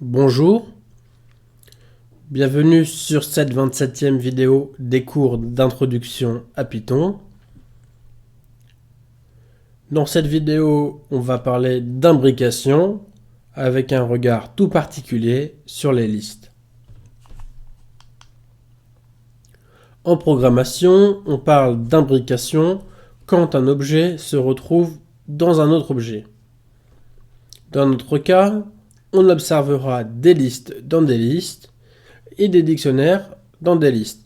Bonjour, bienvenue sur cette 27e vidéo des cours d'introduction à Python. Dans cette vidéo, on va parler d'imbrication avec un regard tout particulier sur les listes. En programmation, on parle d'imbrication quand un objet se retrouve dans un autre objet. Dans notre cas, on observera des listes dans des listes et des dictionnaires dans des listes.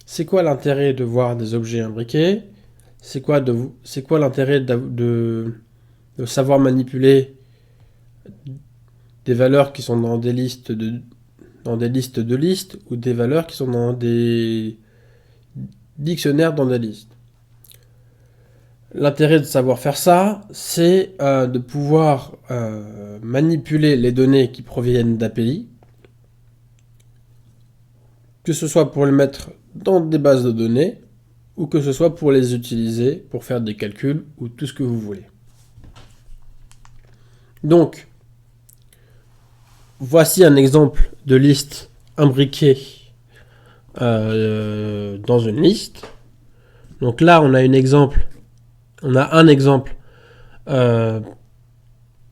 C'est quoi l'intérêt de voir des objets imbriqués? C'est quoi l'intérêt de savoir manipuler des valeurs qui sont dans des listes de listes ou des valeurs qui sont dans des dictionnaires dans des listes? L'intérêt de savoir faire ça, c'est de pouvoir manipuler les données qui proviennent d'API, que ce soit pour les mettre dans des bases de données, ou que ce soit pour les utiliser pour faire des calculs ou tout ce que vous voulez. Donc, voici un exemple de liste imbriquée dans une liste. Donc là, on a un exemple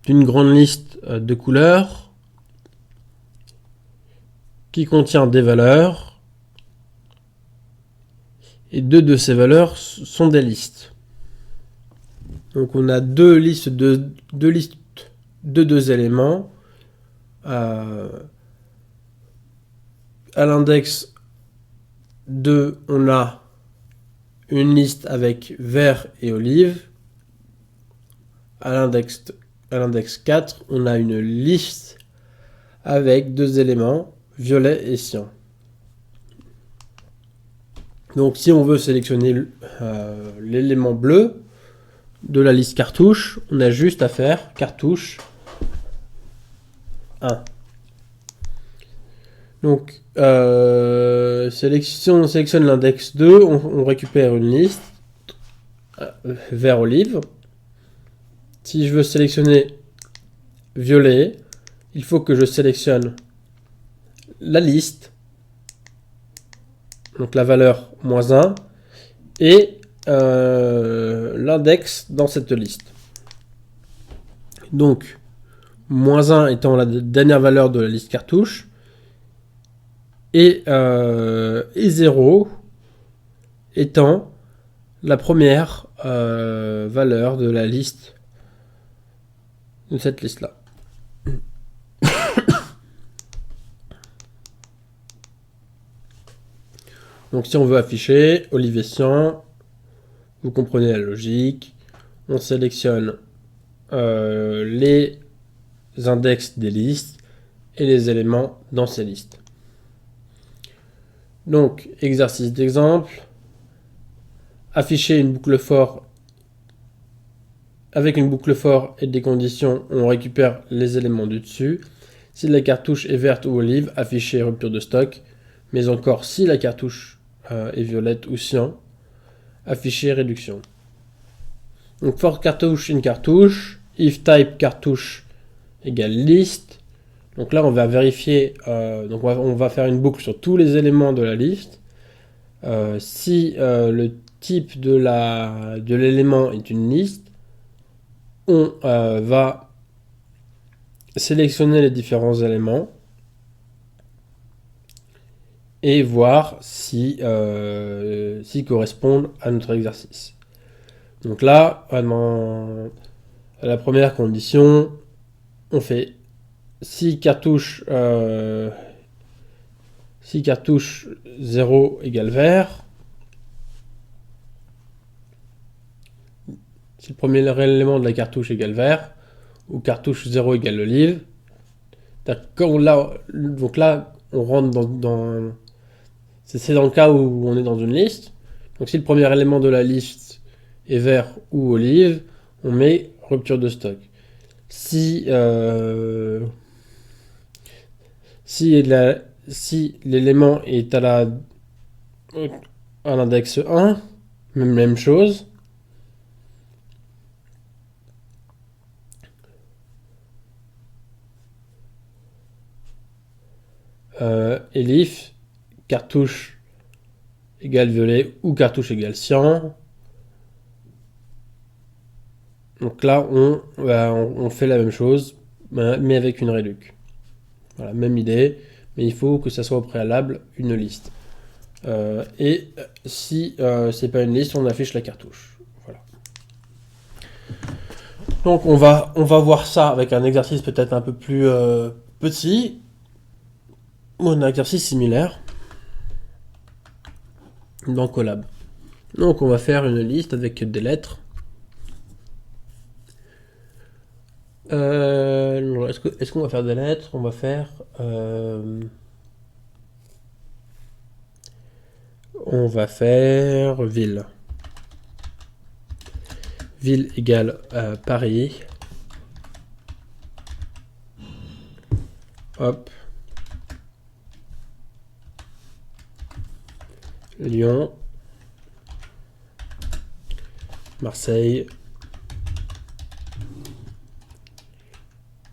d'une grande liste de couleurs qui contient des valeurs. Et deux de ces valeurs sont des listes. Donc on a deux listes de deux éléments. À l'index 2, on a une liste avec vert et olive. À l'index 4, on a une liste avec deux éléments, violet et cyan. Donc si on veut sélectionner l'élément bleu de la liste cartouche, on a juste à faire cartouche 1. Donc si on sélectionne l'index 2, on récupère une liste vert olive. Si je veux sélectionner violet, il faut que je sélectionne la liste, donc la valeur -1, et l'index dans cette liste. Donc, -1 étant la dernière valeur de la liste cartouche, et 0 étant la première valeur de la liste, de cette liste-là. Donc si on veut afficher olive et cyan, vous comprenez la logique. On sélectionne les index des listes et les éléments dans ces listes. Donc, exercice d'exemple. Afficher une boucle for. Avec une boucle for et des conditions, on récupère les éléments du dessus. Si la cartouche est verte ou olive, afficher rupture de stock. Mais encore, si la cartouche est violette ou cyan, afficher réduction. Donc for cartouche in cartouche, if type cartouche égale list. Donc là on va vérifier, on va faire une boucle sur tous les éléments de la liste. Si le type de l'élément est une liste, on va sélectionner les différents éléments et voir si correspondent à notre exercice. Donc là, à la première condition, on fait si cartouche 0 égale vert, si le premier élément de la cartouche égale vert, ou cartouche 0 égale olive, donc là, on rentre dans c'est dans le cas où on est dans une liste. Donc si le premier élément de la liste est vert ou olive, on met rupture de stock. Si l'élément est à l'index 1, même chose. elif cartouche égale violet ou cartouche égale cyan. Donc là, on fait la même chose, mais avec une réduc. Voilà, même idée, mais il faut que ça soit au préalable une liste. Et si c'est pas une liste, on affiche la cartouche. Voilà. Donc on va voir ça avec un exercice peut-être un peu plus petit, ou un exercice similaire dans Colab. Donc on va faire une liste avec des lettres. Est-ce qu'on va faire des lettres? On va faire ville. Ville égale Paris. Hop. Lyon. Marseille.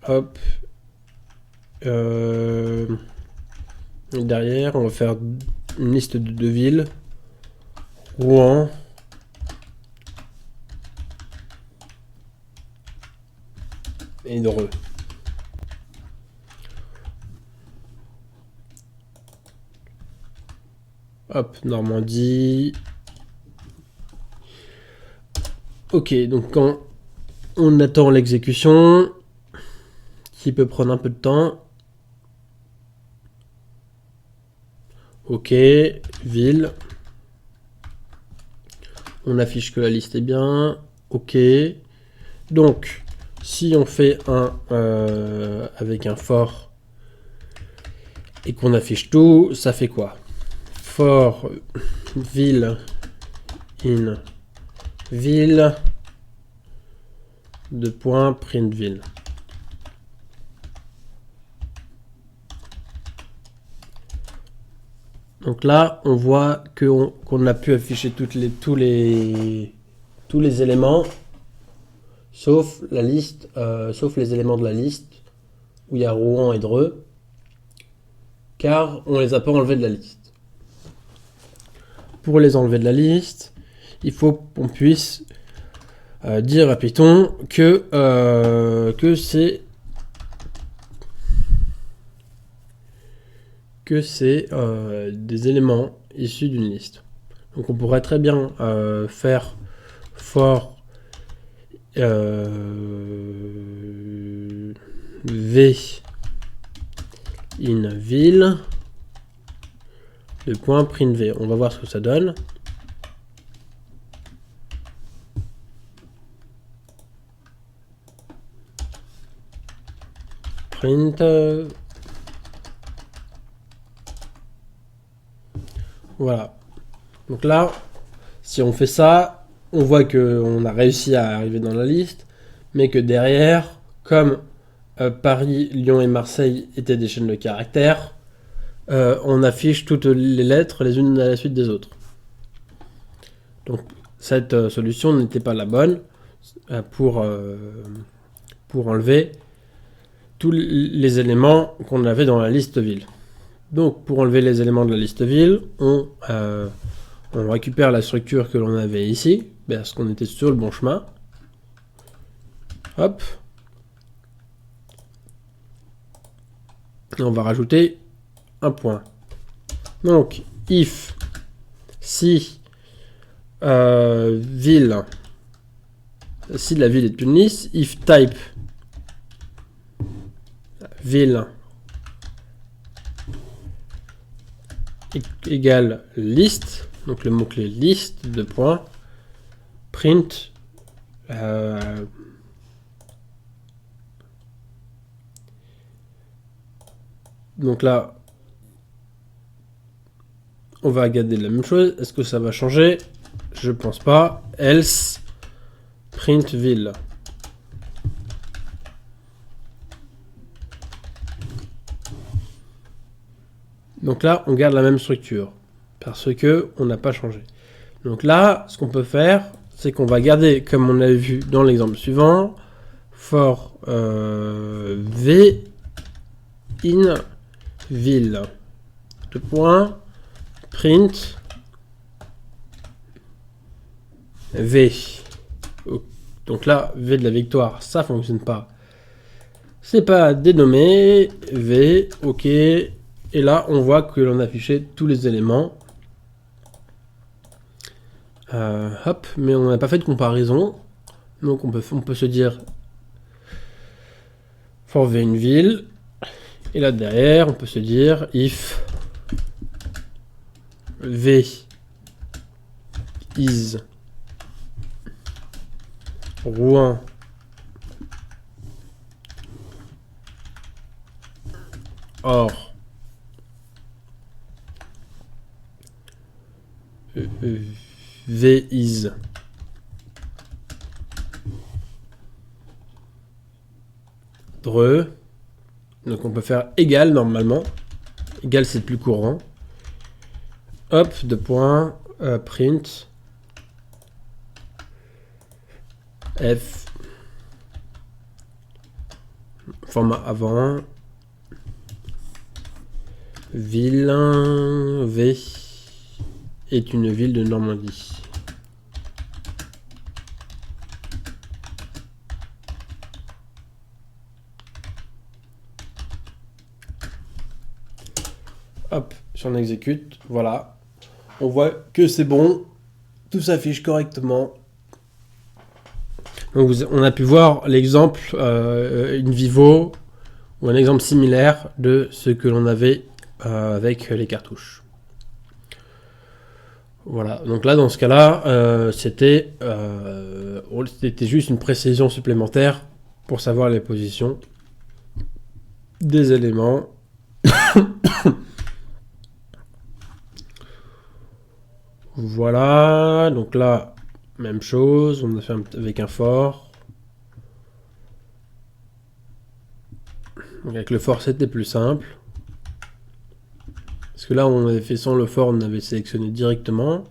Hop. Derrière, on va faire une liste de 2 villes. Rouen. Et Dreux. Hop, Normandie. Ok, donc quand on attend l'exécution, qui peut prendre un peu de temps. Ok, ville. On affiche que la liste est bien. Ok. Donc, si on fait un avec un for et qu'on affiche tout, ça fait quoi? For ville in ville de point print ville. Donc là, on voit qu'on a pu afficher tous les éléments, sauf la liste, sauf les éléments de la liste où il y a Rouen et Dreux, car on les a pas enlevés de la liste. Pour les enlever de la liste, il faut qu'on puisse dire à Python que c'est des éléments issus d'une liste. Donc on pourrait très bien faire for v in ville de point print v. On va voir ce que ça donne. Print voilà. Donc là, si on fait ça, on voit qu'on a réussi à arriver dans la liste, mais que derrière, comme Paris, Lyon et Marseille étaient des chaînes de caractères, on affiche toutes les lettres les unes à la suite des autres. Donc cette solution n'était pas la bonne pour enlever tous les éléments qu'on avait dans la liste ville. Donc pour enlever les éléments de la liste ville, on récupère la structure que l'on avait ici, parce qu'on était sur le bon chemin. Hop. Et on va rajouter un point. Donc if si ville, si la ville est une liste, if type ville égale liste, donc le mot-clé liste de points, print donc là on va garder la même chose. Est-ce que ça va changer? Je pense pas. Else print ville. Donc là, on garde la même structure parce que on n'a pas changé. Donc là, ce qu'on peut faire, c'est qu'on va garder, comme on avait vu dans l'exemple suivant, for v in ville. Deux points. Print. V. Donc là, V de la victoire, ça fonctionne pas. C'est pas dénommé. V, ok. Et là, on voit que l'on a affiché tous les éléments. Hop, mais on n'a pas fait de comparaison. Donc on peut se dire for V une ville. Et là derrière, on peut se dire if V is Rouen or V is Dreux. Donc on peut faire égal normalement. Égal c'est le plus courant. Hop, deux points, print F format avant ville V est une ville de Normandie. Hop, si on exécute, voilà. On voit que c'est bon, tout s'affiche correctement. Donc on a pu voir l'exemple, une Vivo, ou un exemple similaire de ce que l'on avait avec les cartouches. Voilà, donc là dans ce cas-là, c'était juste une précision supplémentaire pour savoir les positions des éléments. Voilà, donc là, même chose, on a fait avec un for. Donc avec le for, c'était plus simple. Parce que là, on avait fait sans le for, on avait sélectionné directement.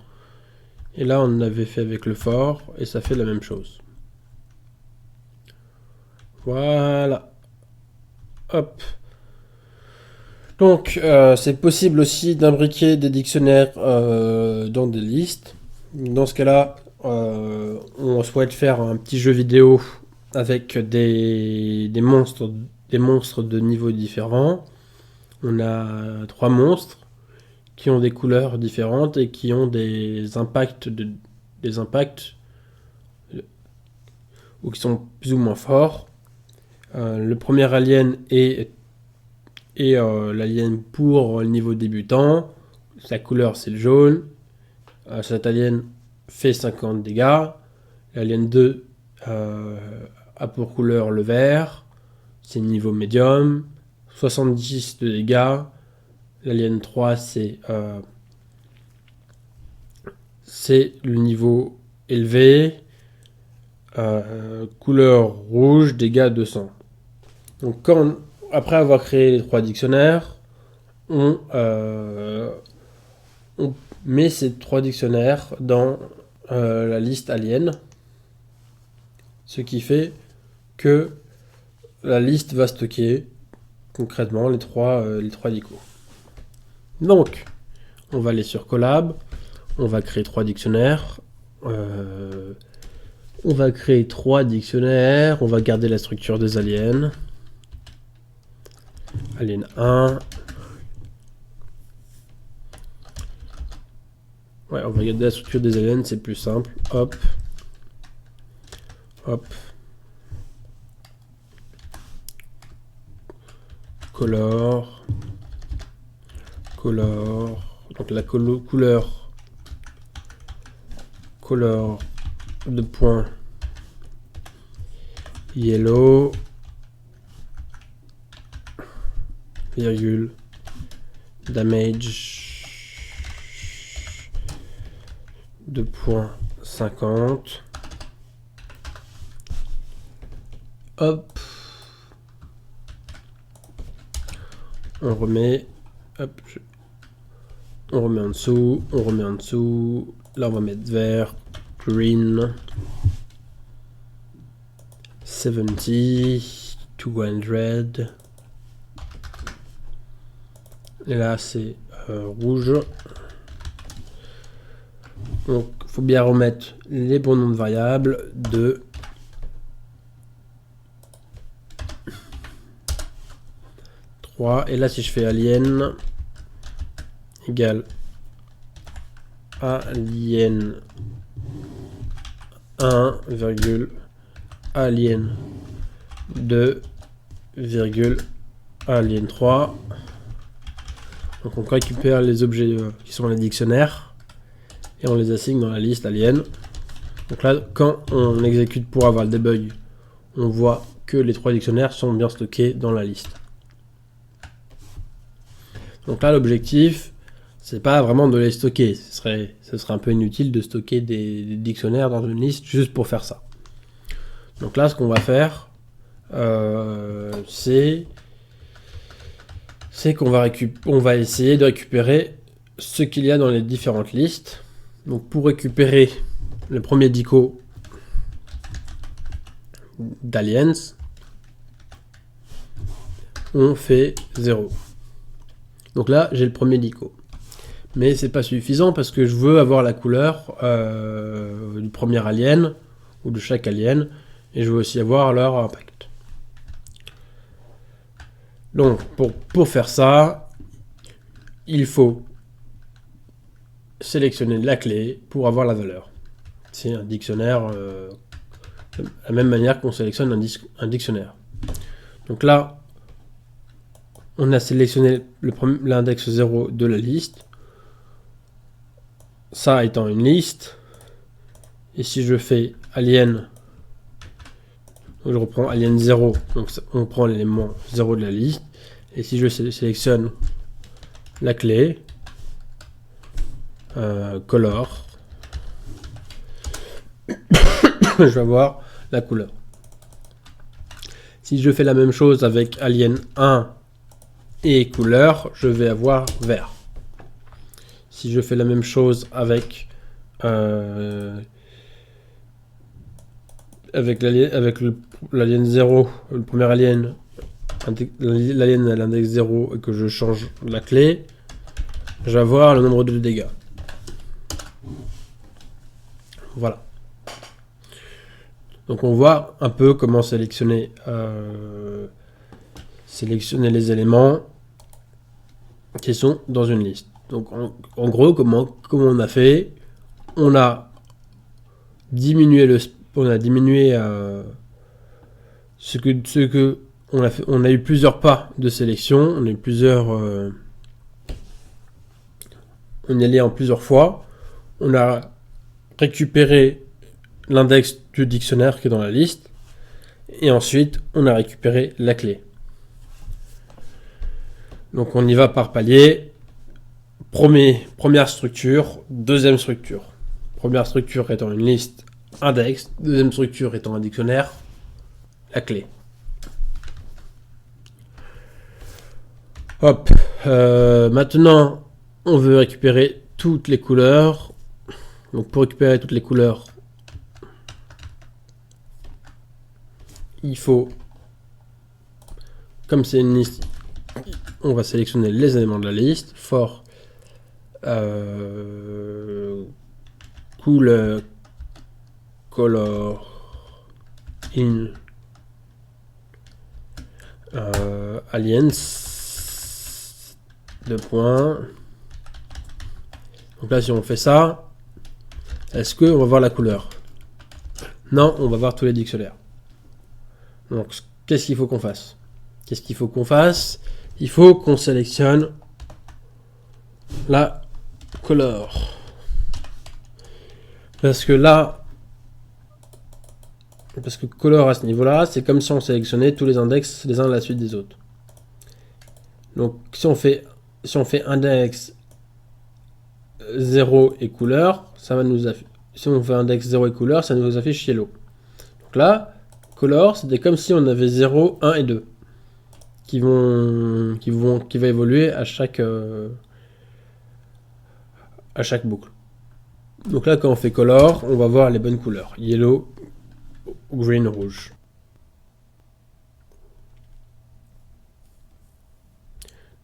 Et là, on avait fait avec le for, et ça fait la même chose. Voilà. Hop. Donc, c'est possible aussi d'imbriquer des dictionnaires dans des listes. Dans ce cas-là, on souhaite faire un petit jeu vidéo avec des monstres de niveaux différents. On a 3 monstres qui ont des couleurs différentes et qui ont des impacts ou qui sont plus ou moins forts. Le premier alien est l'alien pour le niveau débutant. Sa couleur c'est le jaune. Cet alien fait 50 dégâts. L'alien 2 a pour couleur le vert. C'est niveau médium. 70 de dégâts. L'alien 3 c'est le niveau élevé. Couleur rouge, dégâts 200. Donc après avoir créé les 3 dictionnaires, on met ces 3 dictionnaires dans la liste alien, ce qui fait que la liste va stocker concrètement les 3 dicos. Donc, on va aller sur Collab, on va créer 3 dictionnaires, on va garder la structure des aliens. Alien 1. Ouais, on va garder la structure des aliens, c'est plus simple. Hop. Hop. Color. Donc la couleur. De points. Yellow. Virgule. Damage. 2.50. Hop. On remet. Hop. On remet en dessous. Là, on va mettre vert. Green. 70. 200. Et là, c'est rouge. Donc, il faut bien remettre les bons noms de variables. 2. 3. Et là, si je fais alien égale alien 1, alien 2, alien 3. Donc on récupère les objets qui sont dans les dictionnaires et on les assigne dans la liste alien. Donc là, quand on exécute pour avoir le debug, on voit que les 3 dictionnaires sont bien stockés dans la liste. Donc là, l'objectif, c'est pas vraiment de les stocker. Ce serait un peu inutile de stocker des dictionnaires dans une liste juste pour faire ça. Donc là, ce qu'on va faire, c'est qu'on va essayer de récupérer ce qu'il y a dans les différentes listes. Donc pour récupérer le premier dico d'aliens, on fait 0. Donc là, j'ai le premier dico. Mais c'est pas suffisant parce que je veux avoir la couleur du premier alien ou de chaque alien et je veux aussi avoir leur impact. Donc pour faire ça, il faut sélectionner la clé pour avoir la valeur. C'est un dictionnaire de la même manière qu'on sélectionne un dictionnaire. Donc là, on a sélectionné l'index 0 de la liste. Ça étant une liste. Et si je fais alien, je reprends alien 0, donc on prend l'élément 0 de la liste. Et si je sélectionne la clé, color, je vais avoir la couleur. Si je fais la même chose avec alien 1 et couleur, je vais avoir vert. Si je fais la même chose avec l'alien 0, le premier alien, l'alien à l'index 0 et que je change la clé, je vais avoir le nombre de dégâts. Voilà. Donc on voit un peu comment sélectionner les éléments qui sont dans une liste. Donc en gros, comment on a fait, on a diminué ce que on a fait. On a eu plusieurs pas de sélection, on y allait en plusieurs fois. On a récupéré l'index du dictionnaire qui est dans la liste et ensuite on a récupéré la clé. Donc on y va par palier. Première structure, deuxième structure. Première structure étant une liste index, deuxième structure étant un dictionnaire, la clé. Hop. Maintenant, on veut récupérer toutes les couleurs. Donc pour récupérer toutes les couleurs, il faut, comme c'est une liste, on va sélectionner les éléments de la liste. For couleur color in aliens 2 points. Donc là, si on fait ça, est-ce qu'on va voir la couleur? Non, on va voir tous les dictionnaires. Donc, qu'est-ce qu'il faut qu'on fasse? Il faut qu'on sélectionne la color. Parce que color à ce niveau-là, c'est comme si on sélectionnait tous les index les uns à la suite des autres. Donc, si on fait index 0 et couleur, ça va nous afficher. Si on fait index 0 et couleur, ça nous affiche yellow. Donc là, color, c'était comme si on avait 0, 1 et 2 qui va évoluer à chaque boucle. Donc là, quand on fait color, on va voir les bonnes couleurs. Yellow, green, rouge.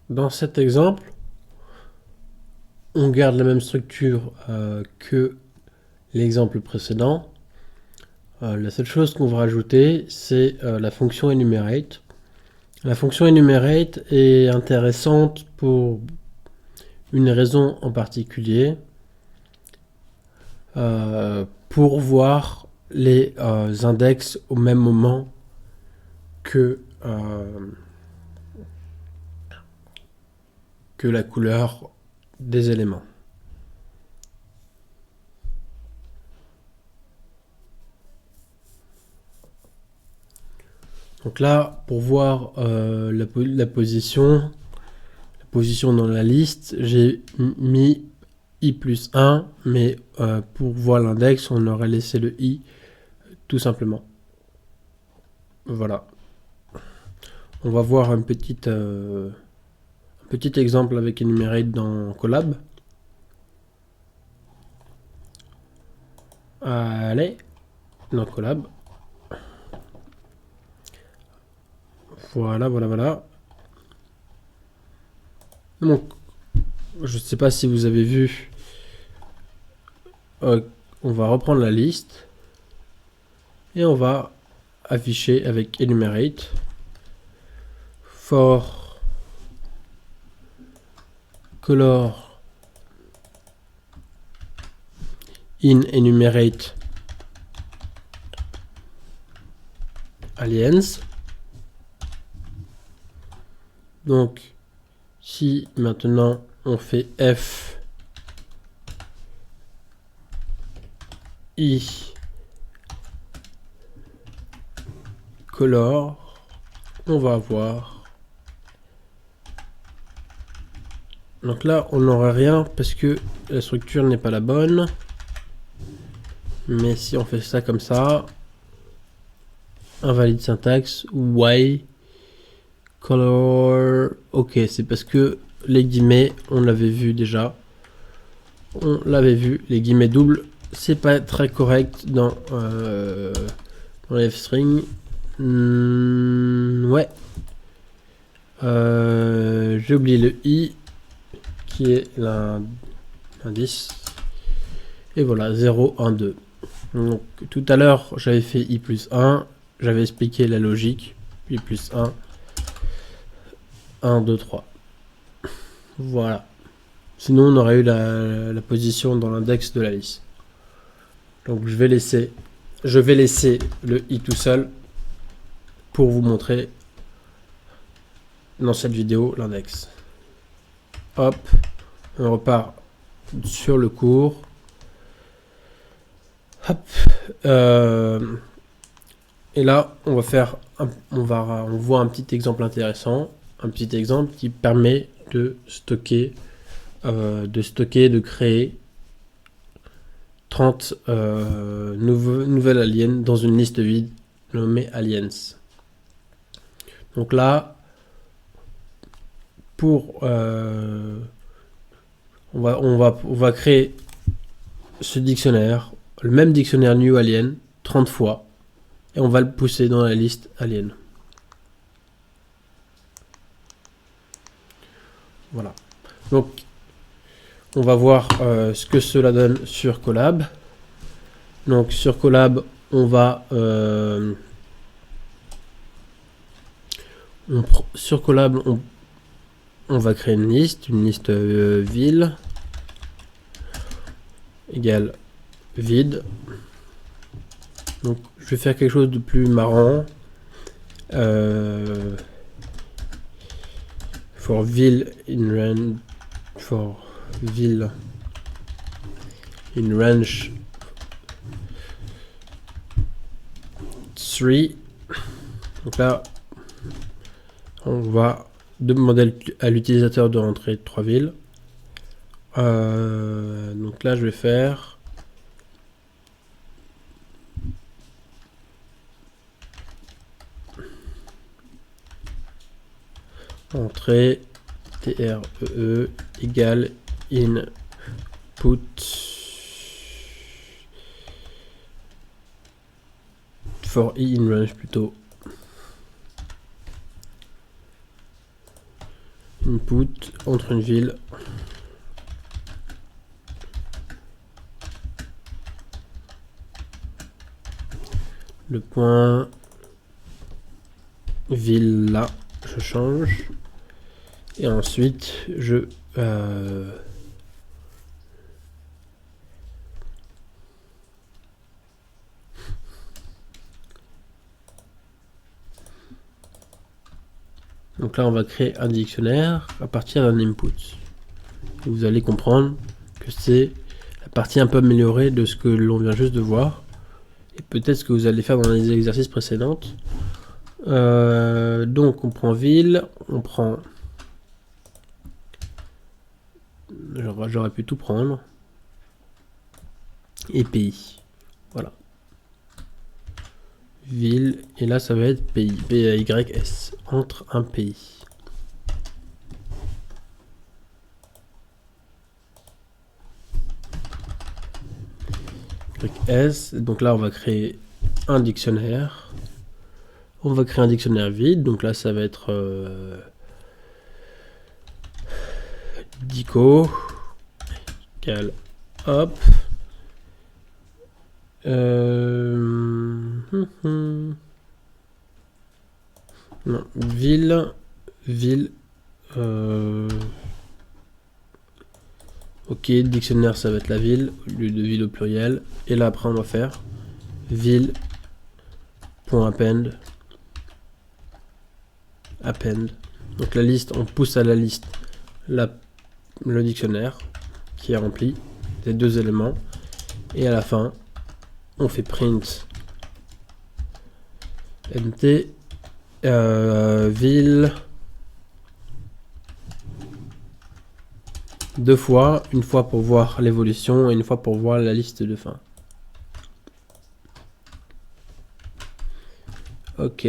Dans cet exemple, on garde la même structure que l'exemple précédent. La seule chose qu'on va rajouter, c'est la fonction enumerate. La fonction enumerate est intéressante pour une raison en particulier, pour voir les index au même moment que la couleur des éléments. Donc là, pour voir la position dans la liste, j'ai mis i plus 1, mais pour voir l'index, on aurait laissé le i tout simplement. Voilà. On va voir un petit exemple avec enumerate dans Colab. Allez, dans Colab. Voilà. Donc, je ne sais pas si vous avez vu, on va reprendre la liste et on va afficher avec enumerate for color in enumerate aliens. Donc, si maintenant on fait F I color, on va avoir. Donc là, on n'aura rien parce que la structure n'est pas la bonne. Mais si on fait ça comme ça, invalide syntaxe, why color, ok, c'est parce que les guillemets, on l'avait vu déjà. On l'avait vu, les guillemets doubles, c'est pas très correct dans les F-string. Ouais. J'ai oublié le i, qui est l'indice. Et voilà, 0, 1, 2. Donc, tout à l'heure, j'avais fait i plus 1. J'avais expliqué la logique. I plus 1. 1, 2, 3. Voilà. Sinon, on aurait eu la position dans l'index de la liste. Donc, je vais laisser le i tout seul pour vous montrer dans cette vidéo l'index. Hop, on repart sur le cours. Hop, et là, on voit un petit exemple intéressant, un petit exemple qui permet de créer 30 nouvelles aliens dans une liste vide nommée aliens. Donc là, on va créer ce dictionnaire, le même dictionnaire new alien 30 fois, et on va le pousser dans la liste alien. Voilà. Donc, on va voir ce que cela donne sur Colab. Donc, sur Colab, on va créer une liste ville égale vide. Donc, je vais faire quelque chose de plus marrant. For ville in range 3. Donc là, on va demander à l'utilisateur de rentrer 3 villes. Donc là, je vais faire entrée TREE égale input for i in range plutôt. Input entre une ville le point ville là, je change. Et ensuite, donc là, on va créer un dictionnaire à partir d'un input. Et vous allez comprendre que c'est la partie un peu améliorée de ce que l'on vient juste de voir. Et peut-être ce que vous allez faire dans les exercices précédents. Donc on prend ville, on prend... J'aurais pu tout prendre. Et pays. Voilà. Ville, et là ça va être pays. P-A-Y-S. Entre un pays. S, donc là on va créer un dictionnaire. On va créer un dictionnaire vide, donc là ça va être dico égale hop non, ville ok, dictionnaire ça va être la ville au lieu de ville au pluriel, et là après on va faire ville.append donc la liste, on pousse à la liste le dictionnaire qui est rempli des deux éléments, et à la fin on fait print mt ville deux fois, une fois pour voir l'évolution et une fois pour voir la liste de fin. Ok,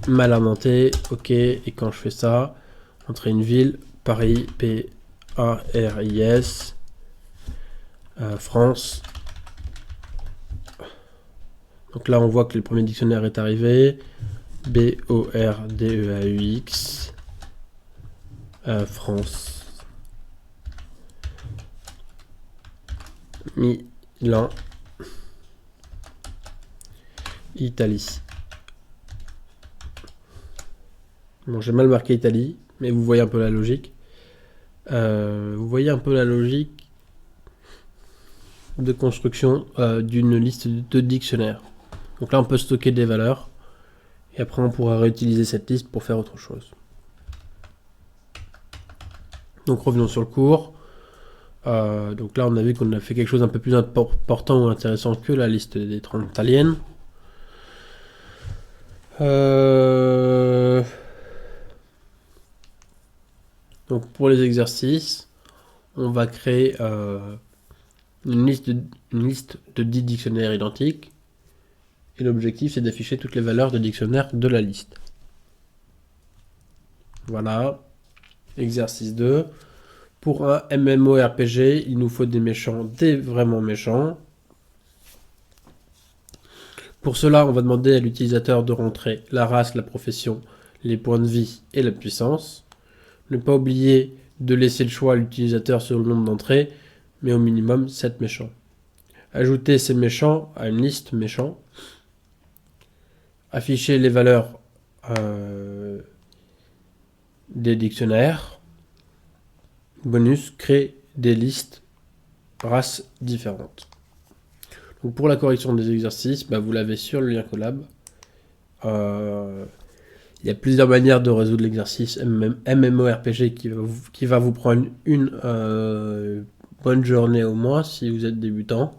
mal inventé, ok, et quand je fais ça, entrer une ville, Paris, P-A-R-I-S, France. Donc là on voit que le premier dictionnaire est arrivé, B-O-R-D-E-A-U-X, France. Milan, Italie. Bon, j'ai mal marqué Italie, mais vous voyez un peu la logique. De construction d'une liste de dictionnaires. Donc là, on peut stocker des valeurs, et après, on pourra réutiliser cette liste pour faire autre chose. Donc revenons sur le cours. Donc là, on a vu qu'on a fait quelque chose un peu plus important ou intéressant que la liste des 30 italiennes. Donc pour les exercices, on va créer une liste de 10 dictionnaires identiques. Et l'objectif, c'est d'afficher toutes les valeurs de dictionnaire de la liste. Voilà. Exercice 2. Pour un MMORPG, il nous faut des méchants, des vraiment méchants. Pour cela, on va demander à l'utilisateur de rentrer la race, la profession, les points de vie et la puissance. Ne pas oublier de laisser le choix à l'utilisateur sur le nombre d'entrées, mais au minimum 7 méchants. Ajouter ces méchants à une liste méchants. Afficher les valeurs des dictionnaires. Bonus, créer des listes races différentes. Donc pour la correction des exercices, vous l'avez sur le lien Colab. Il y a plusieurs manières de résoudre l'exercice MMORPG qui va vous prendre une bonne journée au moins si vous êtes débutant.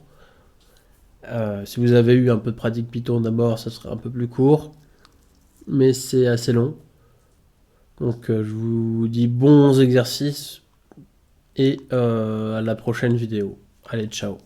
Si vous avez eu un peu de pratique Python d'abord, ça serait un peu plus court, mais c'est assez long. Donc je vous dis bons exercices et à la prochaine vidéo. Allez, ciao.